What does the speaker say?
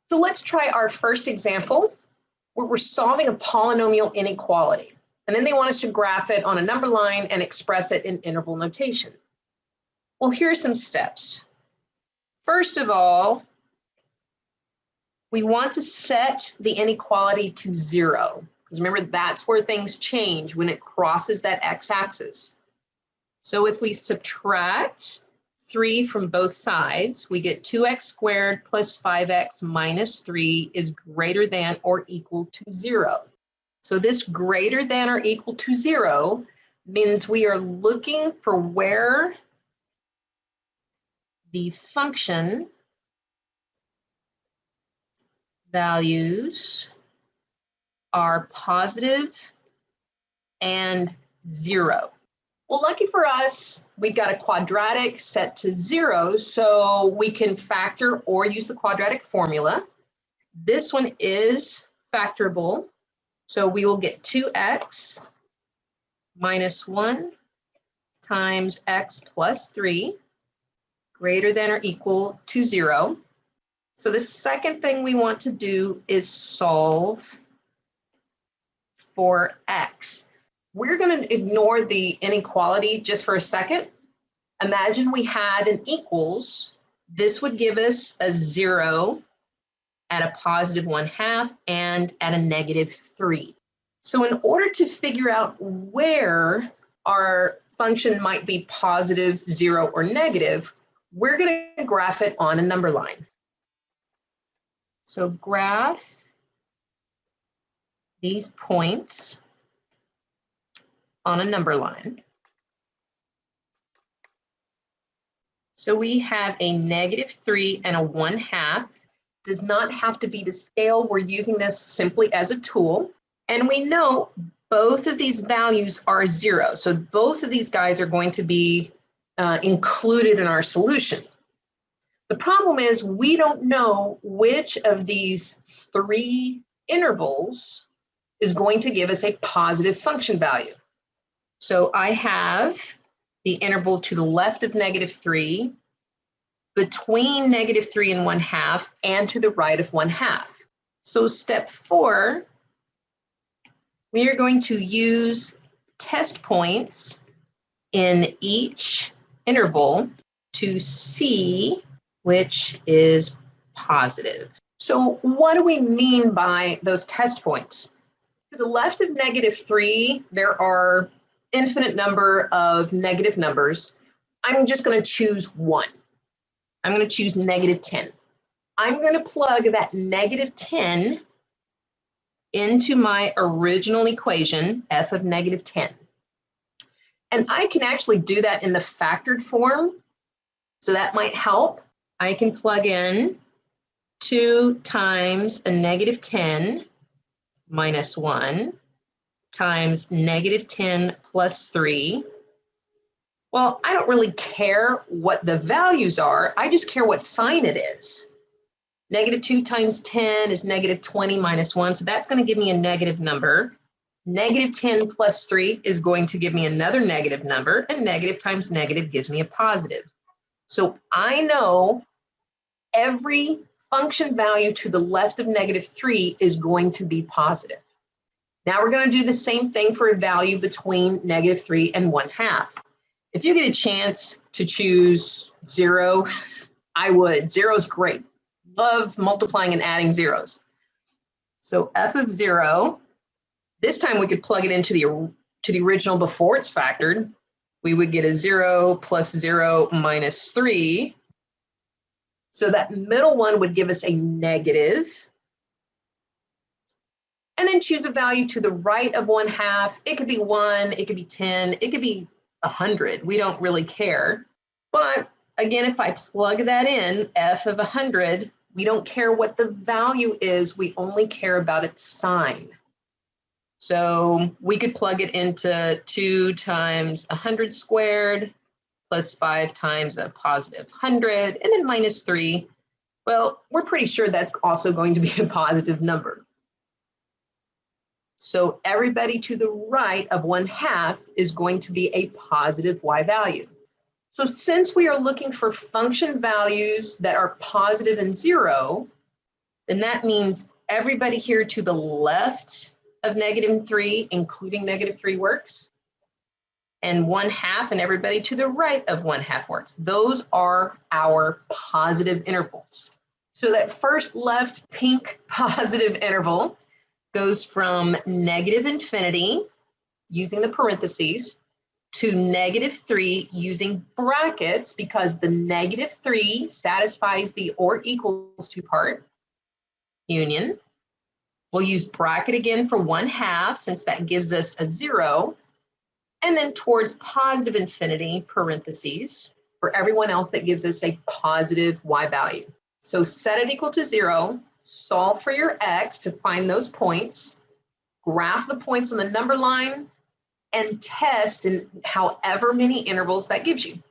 So let's try our first example where we're solving a polynomial inequality. And then they want us to graph it on a number line and express it in interval notation. Well, here are some steps. First of all, we want to set the inequality to 0. Because remember, that's where things change when it crosses that x-axis. So if we subtract 3 from both sides, we get 2x squared plus 5x minus 3 is greater than or equal to 0. So this greater than or equal to 0 means we are looking for where the function values are positive and 0. Well, lucky for us, we've got a quadratic set to 0, so we can factor or use the quadratic formula. This one is factorable, so we will get 2x minus 1 times x plus 3 greater than or equal to 0. So the second thing we want to do is solve for x. We're going to ignore the inequality just for a second. Imagine we had an equals. This would give us a 0 at a positive 1/2 and at a negative 3. So in order to figure out where our function might be positive, 0, or negative, we're going to graph it on a number line. So graph these points on a number line. So we have a negative 3 and a 1/2. Does not have to be to scale. We're using this simply as a tool. And we know both of these values are 0. So both of these guys are going to be included in our solution. The problem is we don't know which of these 3 intervals is going to give us a positive function value. So I have the interval to the left of negative 3, between negative 3 and 1/2, and to the right of 1/2. So step 4, we are going to use test points in each interval to see which is positive. So what do we mean by those test points? To the left of negative 3, there are infinite number of negative numbers. I'm just going to choose one. I'm going to choose negative 10. I'm going to plug that negative 10 into my original equation, f of negative 10. And I can actually do that in the factored form, so that might help. I can plug in 2 times a negative 10 minus 1 times negative 10 plus 3. Well, I don't really care what the values are. I just care what sign it is. Negative 2 times 10 is negative 20 minus 1. So that's going to give me a negative number. Negative 10 plus 3 is going to give me another negative number. And negative times negative gives me a positive. So I know every function value to the left of negative 3 is going to be positive. Now we're going to do the same thing for a value between negative 3 and 1/2. If you get a chance to choose 0, I would. 0 is great. Love multiplying and adding zeros. So f of 0, this time we could plug it into the original before it's factored. We would get a 0 plus 0 minus 3. So that middle one would give us a negative. And then choose a value to the right of 1/2. It could be 1, it could be 10, it could be 100. We don't really care. But again, if I plug that in, f of 100, we don't care what the value is. We only care about its sign. So we could plug it into 2 times 100 squared plus 5 times a positive 100, and then minus 3. Well, we're pretty sure that's also going to be a positive number. So everybody to the right of 1/2 is going to be a positive y value. So since we are looking for function values that are positive and 0, then that means everybody here to the left of -3, including -3 works, and 1/2 and everybody to the right of 1/2 works. Those are our positive intervals. So that first left pink positive interval goes from -infinity using the parentheses to -3 using brackets, because the -3 satisfies the or equals to part union. We'll use bracket again for 1/2 since that gives us a 0. And then towards positive infinity, parentheses, for everyone else that gives us a positive y value. So set it equal to 0, solve for your x to find those points, graph the points on the number line, and test in however many intervals that gives you.